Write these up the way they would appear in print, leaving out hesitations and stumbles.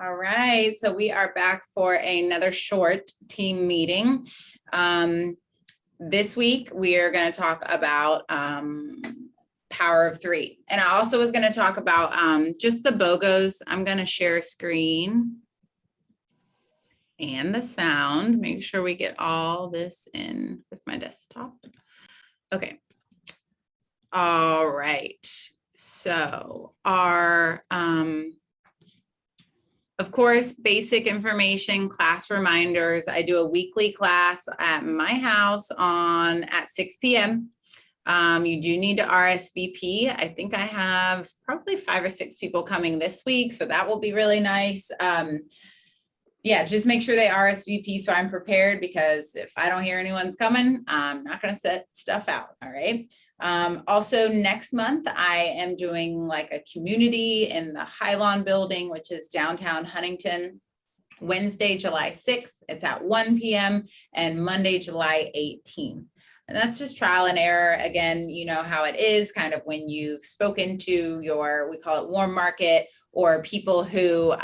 All right, so we are back for another short team meeting. This week, we are going to talk about power of three. And I also was going to talk about just the BOGOS. I'm going to share screen and the sound. Make sure we get all this in with my desktop. Okay. All right. So our of course, basic information, class reminders. I do a weekly class at my house at 6 p.m. You do need to RSVP. I think I have probably 5 or 6 people coming this week, so that will be really nice. Yeah, just make sure they RSVP so I'm prepared, because if I don't hear anyone's coming, I'm not going to set stuff out. All right. Also next month, I am doing like a community in the Hylon building, which is downtown Huntington. Wednesday, July 6th, it's at 1 p.m. and Monday, July 18th. And that's just trial and error. Again, you know how it is kind of when you've spoken to your, we call it warm market, or people who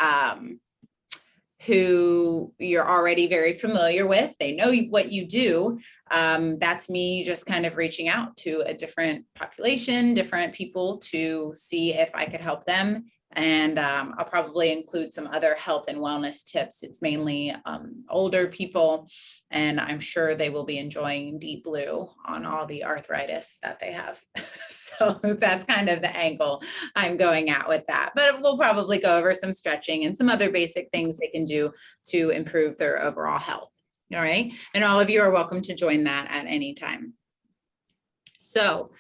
you're already very familiar with. They know what you do. That's me just kind of reaching out to a different population, different people to see if I could help them. And I'll probably include some other health and wellness tips. It's mainly older people, and I'm sure they will be enjoying Deep Blue on all the arthritis that they have. So that's kind of the angle I'm going at with that. But we'll probably go over some stretching and some other basic things they can do to improve their overall health. All right. And all of you are welcome to join that at any time. So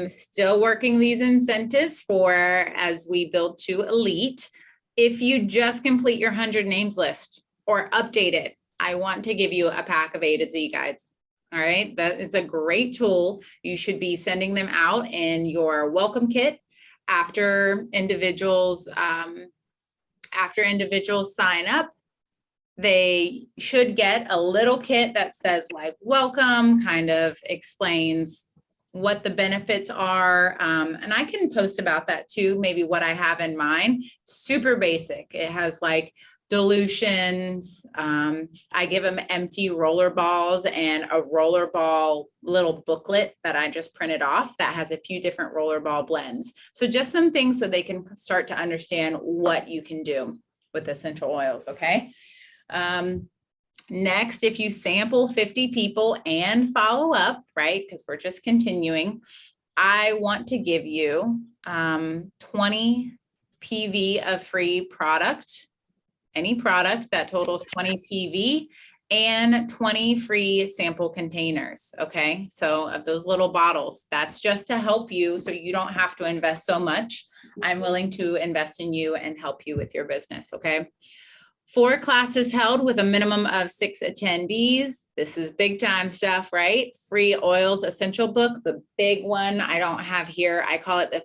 still working these incentives for as we build to elite. If you just complete your 100 names list or update it, I want to give you a pack of A to Z guides. All right, that is a great tool. You should be sending them out in your welcome kit after individuals sign up. They should get a little kit that says like welcome, kind of explains what the benefits are. And I can post about that too, maybe what I have in mind. Super basic. It has like dilutions. I give them empty roller balls and a roller ball little booklet that I just printed off that has a few different roller ball blends. So just some things so they can start to understand what you can do with essential oils. Okay. Next, if you sample 50 people and follow up, right, because we're just continuing, I want to give you 20 PV of free product, any product that totals 20 PV, and 20 free sample containers, okay? So of those little bottles, that's just to help you so you don't have to invest so much. I'm willing to invest in you and help you with your business, okay? 4 classes held with a minimum of 6 attendees. This is big time stuff, right? Free oils essential book, the big one I don't have here. I call it the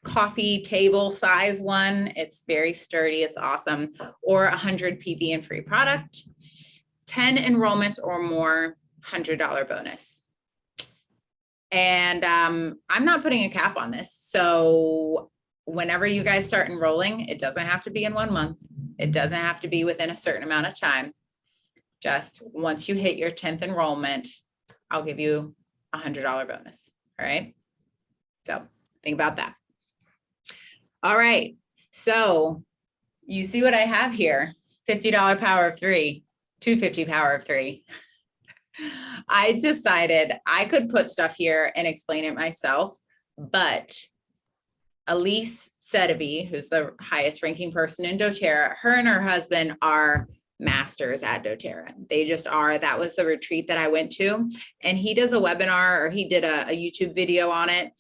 coffee table size one. It's very sturdy. It's awesome. Or 100 PV and free product. 10 enrollments or more, $100 bonus. And I'm not putting a cap on this. So whenever you guys start enrolling, it doesn't have to be in 1 month. It doesn't have to be within a certain amount of time. Just once you hit your 10th enrollment, I'll give you a $100 bonus. All right. So think about that. All right. So you see what I have here, $50 power of 3, $250 power of 3. I decided I could put stuff here and explain it myself, but Elise Sedeby, who's the highest ranking person in doTERRA, her and her husband are masters at doTERRA. They just are. That was the retreat that I went to. And he does a webinar, or he did a YouTube video on it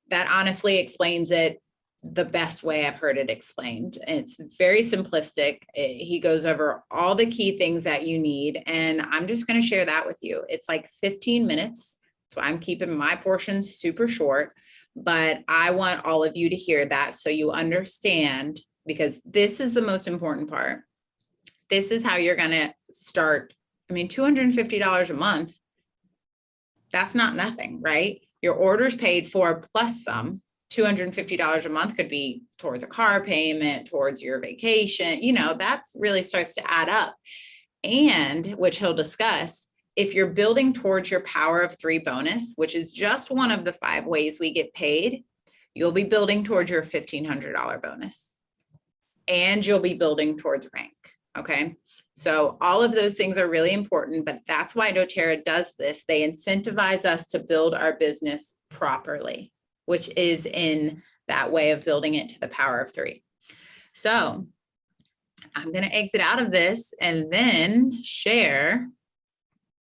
that honestly explains it the best way I've heard it explained. It's very simplistic. He goes over all the key things that you need. And I'm just going to share that with you. It's like 15 minutes. So I'm keeping my portion super short. But I want all of you to hear that so you understand, because this is the most important part. This is how you're going to start. I mean, $250 a month, that's not nothing, right? Your order's paid for plus some. $250 a month could be towards a car payment, towards your vacation, that's really starts to add up. And which he'll discuss, if you're building towards your power of 3 bonus, which is just one of the 5 ways we get paid, you'll be building towards your $1,500 bonus. And you'll be building towards rank. Okay. So all of those things are really important, but that's why doTERRA does this. They incentivize us to build our business properly, which is in that way of building it to the power of 3. So I'm going to exit out of this and then share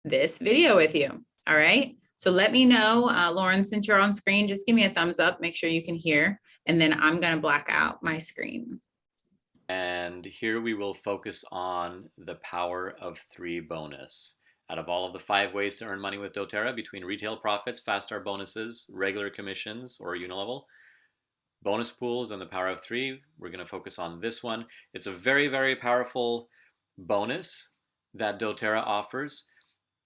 this video with you. All right. So let me know, Lauren, since you're on screen, just give me a thumbs up, make sure you can hear, and then I'm going to black out my screen. And here we will focus on the power of 3 bonus. Out of all of the 5 ways to earn money with doTERRA, between retail profits, fast start bonuses, regular commissions, or unilevel, bonus pools, and the power of 3, we're going to focus on this one. It's a very, very powerful bonus that doTERRA offers,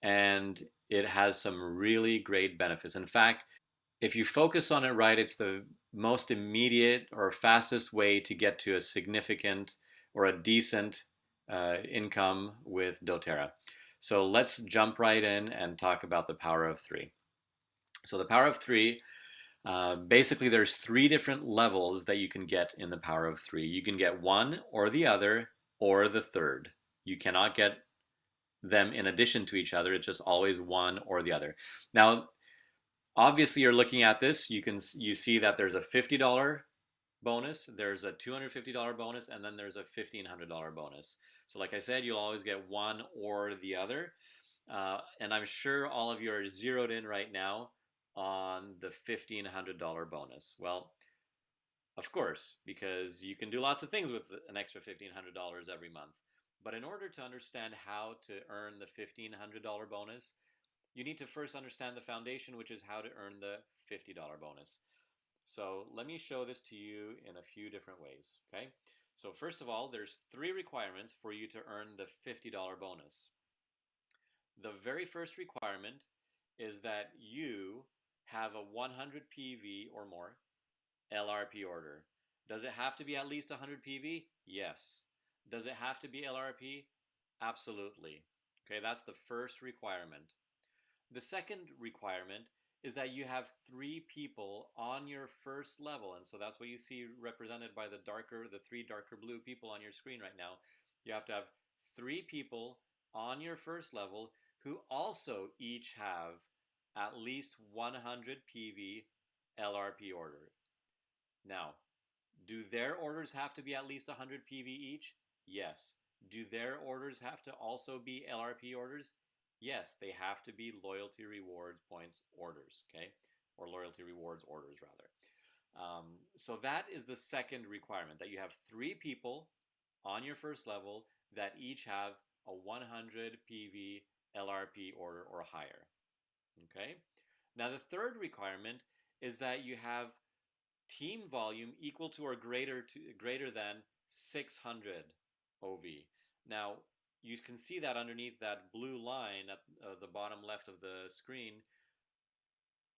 and it has some really great benefits. In fact, if you focus on it right, it's the most immediate or fastest way to get to a significant or a decent income with doTERRA. So let's jump right in and talk about the power of 3. So the power of 3, basically there's 3 different levels that you can get in the power of 3. You can get one or the other or the third. You cannot get them in addition to each other. It's just always one or the other. Now, obviously, you're looking at this. You see that there's a $50 bonus, there's a $250 bonus, and then there's a $1,500 bonus. So like I said, you'll always get one or the other. And I'm sure all of you are zeroed in right now on the $1,500 bonus. Well, of course, because you can do lots of things with an extra $1,500 every month. But in order to understand how to earn the $1,500 bonus, you need to first understand the foundation, which is how to earn the $50 bonus. So let me show this to you in a few different ways, okay? So first of all, there's 3 requirements for you to earn the $50 bonus. The very first requirement is that you have a 100 PV or more LRP order. Does it have to be at least 100 PV? Yes. Does it have to be LRP? Absolutely. Okay, that's the first requirement. The second requirement is that you have 3 people on your first level. And so that's what you see represented by the 3 darker blue people on your screen right now. You have to have 3 people on your first level who also each have at least 100 PV LRP order. Now, do their orders have to be at least 100 PV each? Yes. Do their orders have to also be LRP orders? Yes, they have to be loyalty rewards points orders, okay? Or loyalty rewards orders, rather. So that is the second requirement, that you have 3 people on your first level that each have a 100 PV LRP order or higher, okay? Now, the third requirement is that you have team volume equal to or greater than 600 OV. Now, you can see that underneath that blue line at the bottom left of the screen.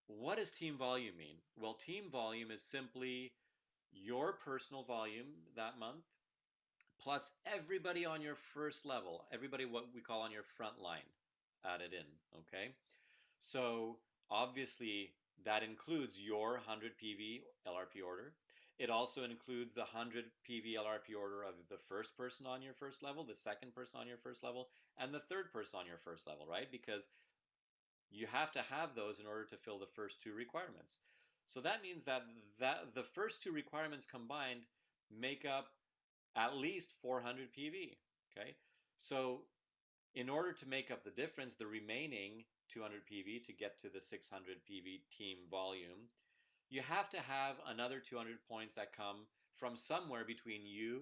What does team volume mean? Well, team volume is simply your personal volume that month plus everybody on your first level, everybody what we call on your front line added in, okay? So obviously that includes your 100 PV LRP order. It also includes the 100 PV LRP order of the first person on your first level, the second person on your first level, and the third person on your first level, right? Because you have to have those in order to fill the first 2 requirements. So that means that the first 2 requirements combined make up at least 400 PV, okay? So in order to make up the difference, the remaining 200 PV to get to the 600 PV team volume, you have to have another 200 points that come from somewhere between you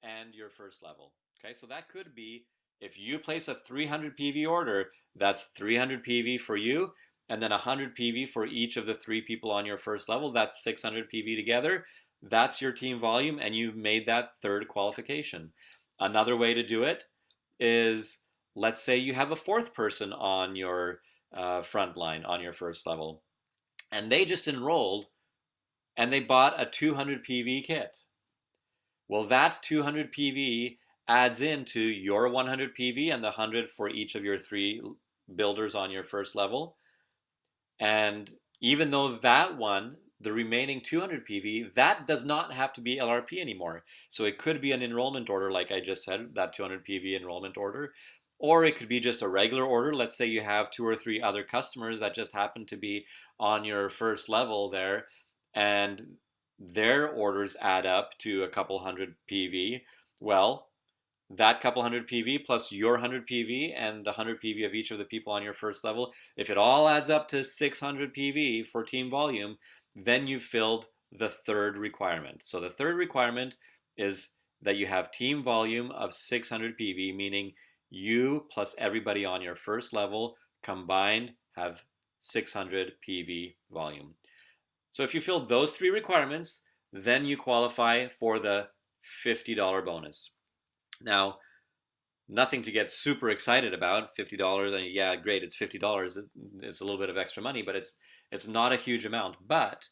and your first level. Okay, so that could be if you place a 300 PV order, that's 300 PV for you, and then 100 PV for each of the 3 people on your first level. That's 600 PV together. That's your team volume, and you've made that third qualification. Another way to do it is, let's say you have a 4th person on your front line on your first level, and they just enrolled and they bought a 200 PV kit. Well, that 200 PV adds into your 100 PV and the 100 for each of your 3 builders on your first level. And even though that one, the remaining 200 PV, that does not have to be LRP anymore. So it could be an enrollment order, like I just said, that 200 PV enrollment order, or it could be just a regular order. Let's say you have 2 or 3 other customers that just happen to be on your first level there, and their orders add up to a couple hundred PV. Well, that couple hundred PV plus your 100 PV and the 100 PV of each of the people on your first level, if it all adds up to 600 PV for team volume, then you've filled the third requirement. So the third requirement is that you have team volume of 600 PV, meaning you plus everybody on your first level combined have 600 PV volume. So if you fill those 3 requirements, then you qualify for the $50 bonus. Now, nothing to get super excited about. $50, and yeah, great, it's $50. It's a little bit of extra money, but it's not a huge amount. But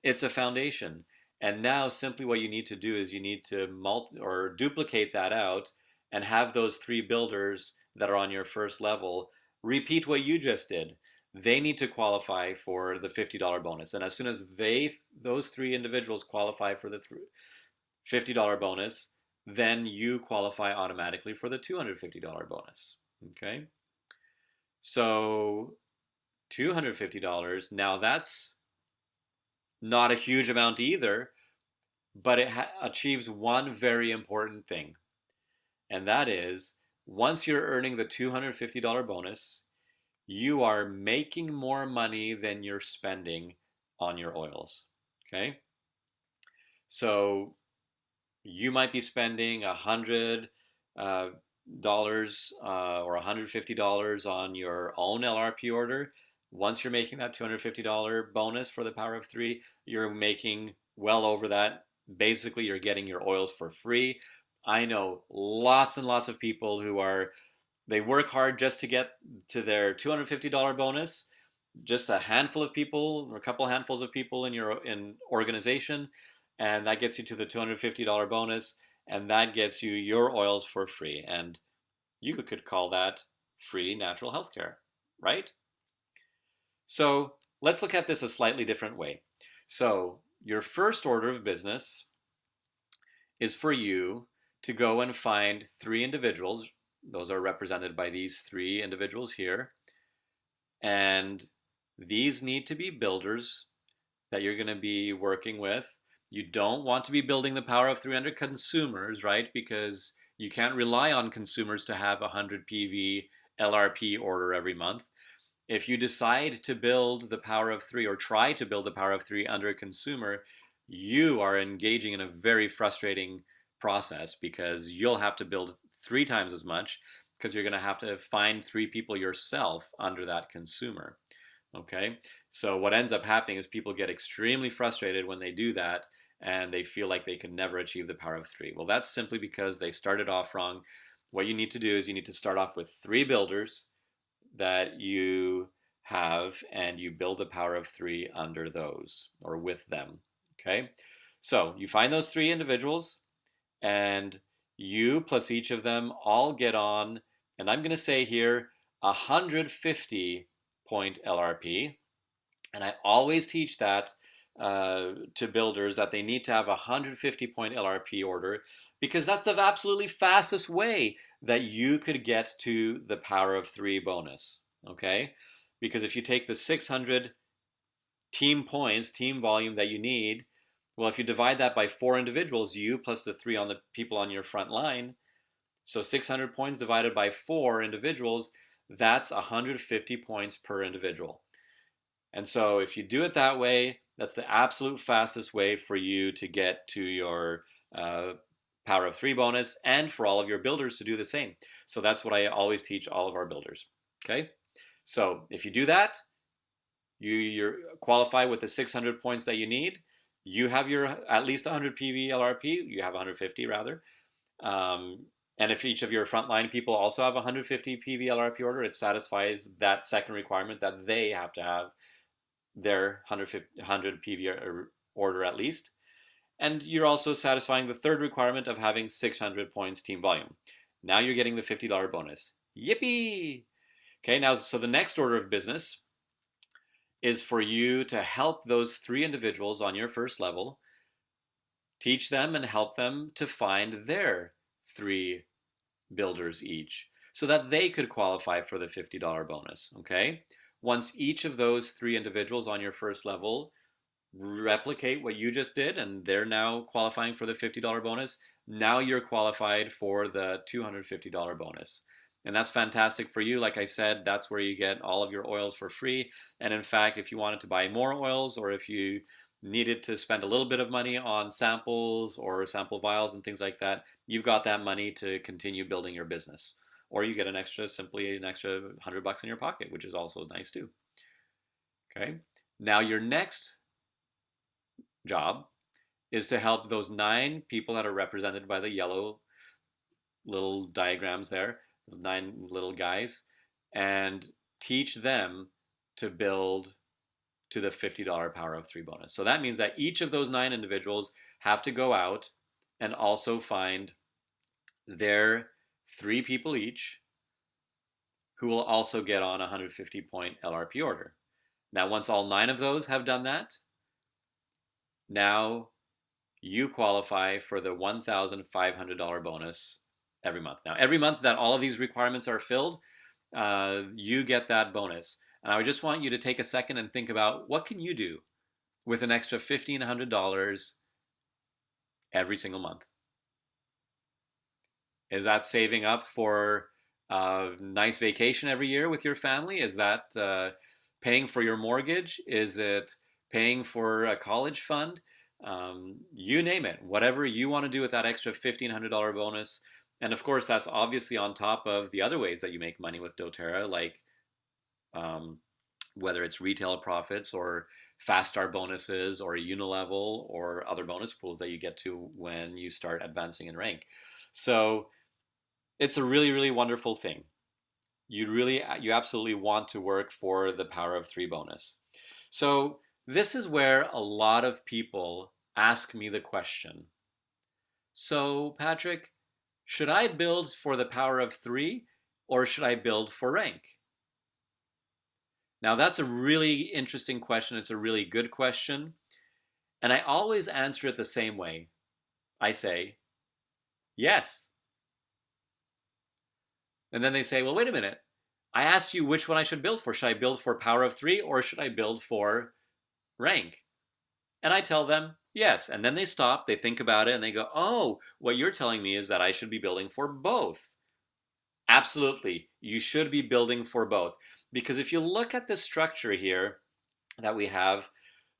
it's a foundation. And now simply what you need to do is you need to duplicate that out and have those 3 builders that are on your first level repeat what you just did. They need to qualify for the $50 bonus. And as soon as those 3 individuals qualify for the $50 bonus, then you qualify automatically for the $250 bonus. Okay? So $250, now that's not a huge amount either, but it achieves one very important thing. And that is, once you're earning the $250 bonus, you are making more money than you're spending on your oils. Okay? So you might be spending $100 or $150 on your own LRP order. Once you're making that $250 bonus for the power of 3, you're making well over that. Basically, you're getting your oils for free. I know lots and lots of people they work hard just to get to their $250 bonus. Just a handful of people or a couple handfuls of people in your organization, and that gets you to the $250 bonus, and that gets you your oils for free. And you could call that free natural health care, right? So let's look at this a slightly different way. So your first order of business is for you to go and find 3 individuals. Those are represented by these 3 individuals here. And these need to be builders that you're going to be working with. You don't want to be building the power of 300 consumers, right? Because you can't rely on consumers to have a 100 PV LRP order every month. If you decide to build the power of 3 or try to build the power of 3 under a consumer, you are engaging in a very frustrating process because you'll have to build 3 times as much because you're going to have to find 3 people yourself under that consumer. Okay, so what ends up happening is people get extremely frustrated when they do that and they feel like they can never achieve the power of 3. Well, that's simply because they started off wrong. What you need to do is you need to start off with 3 builders that you have, and you build the power of 3 under those or with them. Okay, so you find those 3 individuals, and you plus each of them all get on, and I'm going to say here 150 point LRP. And I always teach that to builders that they need to have a 150 point LRP order because that's the absolutely fastest way that you could get to the power of 3 bonus. Okay? Because if you take the 600 team points, team volume that you need, well, if you divide that by 4 individuals, you plus the 3 on the people on your front line, so 600 points divided by 4 individuals, that's 150 points per individual. And so if you do it that way, that's the absolute fastest way for you to get to your power of 3 bonus and for all of your builders to do the same. So that's what I always teach all of our builders. Okay, so if you do that, you qualify with the 600 points that you need. You have your at least 100 PV LRP. You have 150 rather. And if each of your frontline people also have 150 PV LRP order, it satisfies that second requirement that they have to have their 100 PV order at least. And you're also satisfying the third requirement of having 600 points team volume. Now you're getting the $50 bonus. Yippee! Okay, now, so the next order of business is for you to help those three individuals on your first level, teach them and help them to find their three builders each so that they could qualify for the $50 bonus. Okay, once each of those three individuals on your first level replicate what you just did and they're now qualifying for the $50 bonus, now you're qualified for the $250 bonus. And that's fantastic for you. Like I said, that's where you get all of your oils for free. And in fact, if you wanted to buy more oils, or if you needed to spend a little bit of money on samples or sample vials and things like that, you've got that money to continue building your business. Or you get simply an extra $100 in your pocket, which is also nice too. Okay. Now your next job is to help those 9 people that are represented by the yellow little diagrams there, 9 little guys, and teach them to build to the $50 power of 3 bonus. So that means that each of those 9 individuals have to go out and also find their 3 people each who will also get on a 150 point LRP order. Now, once all 9 of those have done that, now you qualify for the $1,500 bonus every month. Now, every month that all of these requirements are filled, you get that bonus. And I just want you to take a second and think about, what can you do with an extra $1,500 every single month? Is that saving up for a nice vacation every year with your family? Is that paying for your mortgage? Is it paying for a college fund? You name it. Whatever you want to do with that extra $1,500 bonus. And of course, that's obviously on top of the other ways that you make money with doTERRA, like whether it's retail profits or fast start bonuses or unilevel or other bonus pools that you get to when you start advancing in rank. So it's a really, really wonderful thing. You absolutely want to work for the power of 3 bonus. So this is where a lot of people ask me the question, so Patrick, should I build for the power of 3 or should I build for rank? Now that's a really interesting question. It's a really good question. And I always answer it the same way. I say, yes. And then they say, well, wait a minute. I asked you which one I should build for. Should I build for power of 3 or should I build for rank? And I tell them, yes. And then they stop, they think about it, and they go, oh, what you're telling me is that I should be building for both. Absolutely. You should be building for both. Because if you look at the structure here that we have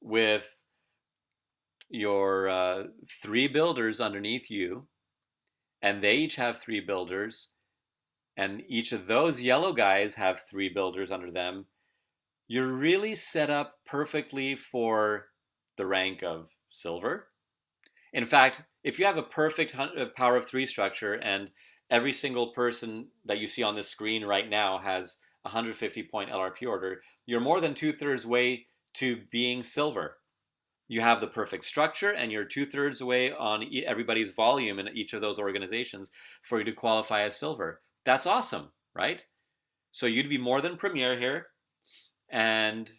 with your 3 builders underneath you, and they each have 3 builders, and each of those yellow guys have 3 builders under them, you're really set up perfectly for the rank of silver. In fact, if you have a perfect power of 3 structure and every single person that you see on this screen right now has a 150 point LRP order, you're more than 2/3 way to being silver. You have the perfect structure and you're 2/3 away on everybody's volume in each of those organizations for you to qualify as silver. That's awesome, right? So you'd be more than premier here, and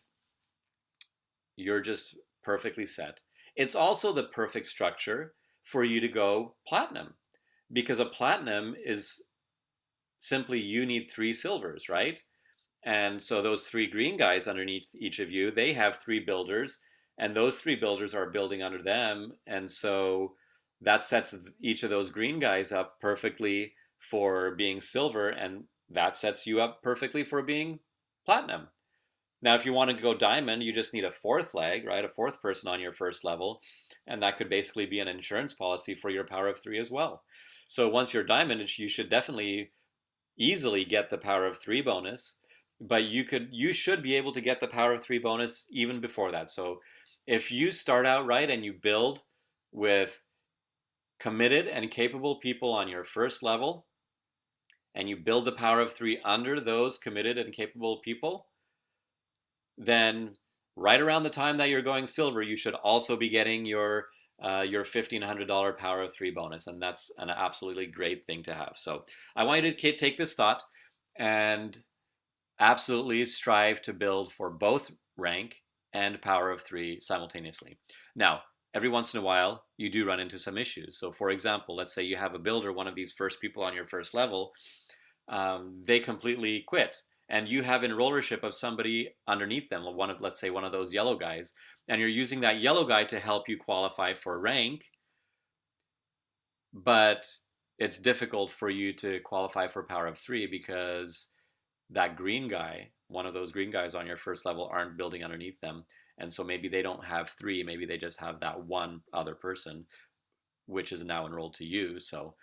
you're just perfectly set. It's also the perfect structure for you to go platinum, because a platinum is simply you need 3 silvers, right? And so those 3 green guys underneath each of you, they have 3 builders, and those 3 builders are building under them. And so that sets each of those green guys up perfectly for being silver, and that sets you up perfectly for being platinum. Now, if you want to go diamond, you just need a 4th leg, right? A 4th person on your first level. And that could basically be an insurance policy for your power of 3 as well. So once you're diamond, you should definitely easily get the power of 3 bonus, but you should be able to get the power of 3 bonus even before that. So if you start out right and you build with committed and capable people on your first level, and you build the power of 3 under those committed and capable people, then right around the time that you're going silver, you should also be getting your $1,500 Power of 3 bonus, and that's an absolutely great thing to have. So I want you to take this thought and absolutely strive to build for both rank and Power of 3 simultaneously. Now, every once in a while, you do run into some issues. So for example, let's say you have a builder, one of these first people on your first level, they completely quit, and you have enrollership of somebody underneath them, let's say one of those yellow guys, and you're using that yellow guy to help you qualify for rank, but it's difficult for you to qualify for Power of 3 because that green guy, one of those green guys on your first level, aren't building underneath them. And so maybe they don't have 3, maybe they just have that one other person, which is now enrolled to you. So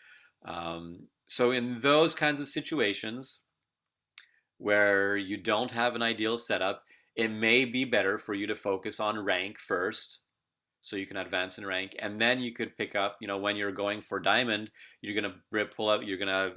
in those kinds of situations where you don't have an ideal setup, it may be better for you to focus on rank first so you can advance in rank, and then you could pick up, when you're going for diamond, you're going to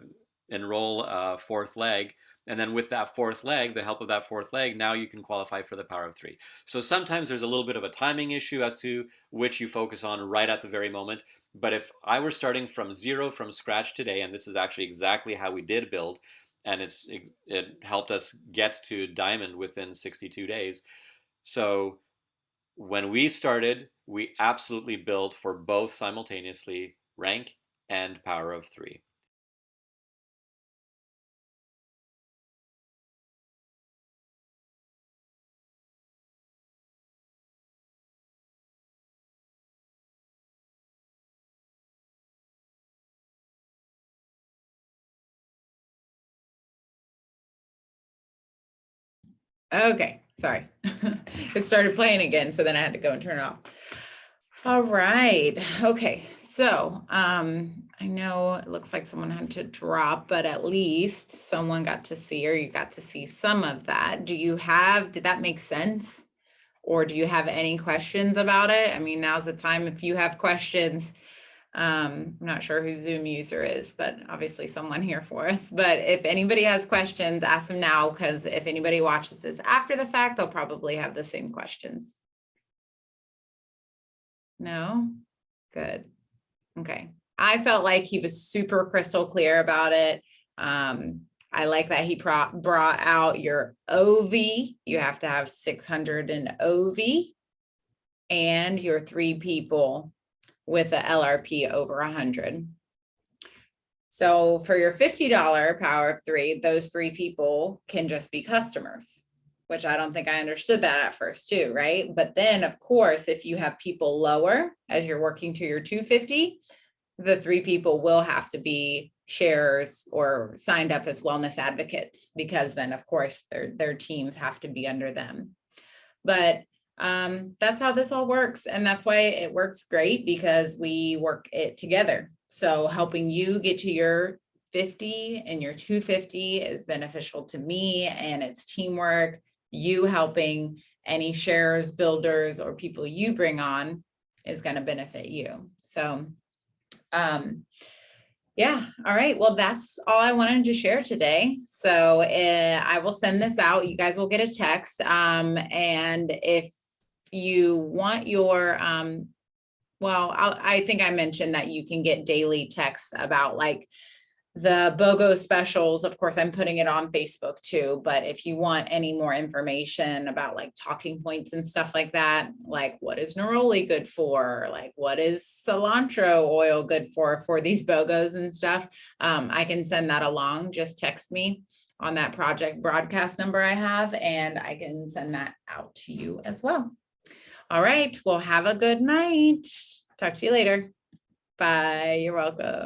enroll a fourth leg, and then with that fourth leg, the help of that fourth leg, now you can qualify for the Power of 3. So sometimes there's a little bit of a timing issue as to which you focus on right at the very moment. But if I were starting from zero, from scratch today, and this is actually exactly how we did build, and it helped us get to diamond within 62 days. So when we started, we absolutely built for both simultaneously, rank and Power of 3. Okay, sorry. It started playing again, so then I had to go and turn it off. All right, okay, so I know it looks like someone had to drop, but at least someone got to see, or you got to see some of that. Did that make sense? Or do you have any questions about it? I mean, now's the time if you have questions. I'm not sure who Zoom user is, but obviously someone here for us. But if anybody has questions, ask them now, because if anybody watches this after the fact, they'll probably have the same questions. No? Good. Okay. I felt like he was super crystal clear about it. I like that he brought out your OV. You have to have 600 in OV and your 3 people with a LRP over 100. So for your $50 Power of 3, those 3 people can just be customers, which I don't think I understood that at first too, right? But then of course, if you have people lower as you're working to your 250, the 3 people will have to be sharers or signed up as wellness advocates, because then of course their teams have to be under them. But that's how this all works. And that's why it works great, because we work it together. So helping you get to your 50 and your 250 is beneficial to me, and it's teamwork. You helping any sharers, builders, or people you bring on is going to benefit you. So yeah. All right. Well, that's all I wanted to share today. So I will send this out. You guys will get a text. And if you want your, I think I mentioned that you can get daily texts about like the BOGO specials. Of course, I'm putting it on Facebook too, but if you want any more information about like talking points and stuff like that, like what is neroli good for, like what is cilantro oil good for these BOGOs and stuff, I can send that along. Just text me on that project broadcast number I have, and I can send that out to you as well. All right, well, have a good night. Talk to you later. Bye. You're welcome.